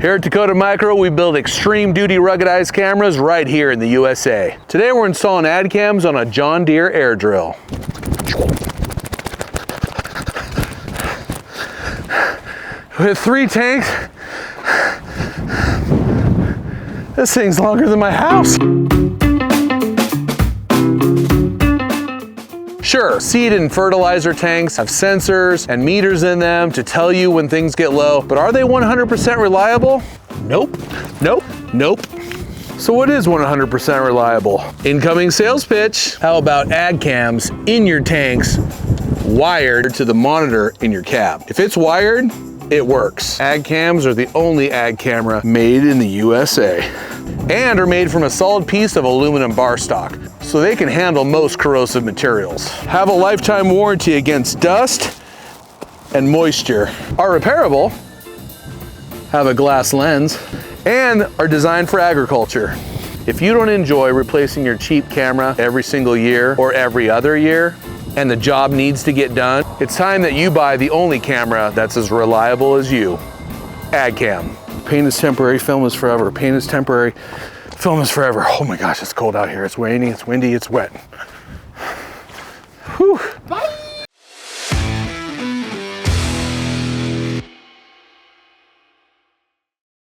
Here at Dakota Micro, we build extreme duty ruggedized cameras right here in the USA. Today we're installing AgCams on a John Deere Air Drill. With 3 tanks, this thing's longer than my house. Sure, seed and fertilizer tanks have sensors and meters in them to tell you when things get low, but are they 100% reliable? Nope, nope, nope. So what is 100% reliable? Incoming sales pitch. How about AgCams in your tanks wired to the monitor in your cab? If it's wired, it works. AgCams are the only ag camera made in the USA and are made from a solid piece of aluminum bar stock, so they can handle most corrosive materials. Have a lifetime warranty against dust and moisture. Are repairable, have a glass lens, and are designed for agriculture. If you don't enjoy replacing your cheap camera every single year or every other year, and the job needs to get done, it's time that you buy the only camera that's as reliable as you. AgCam. Pain is temporary, film is forever. Pain is temporary, film is forever. Oh my gosh, it's cold out here. It's raining, it's windy, it's wet. Whew. Bye.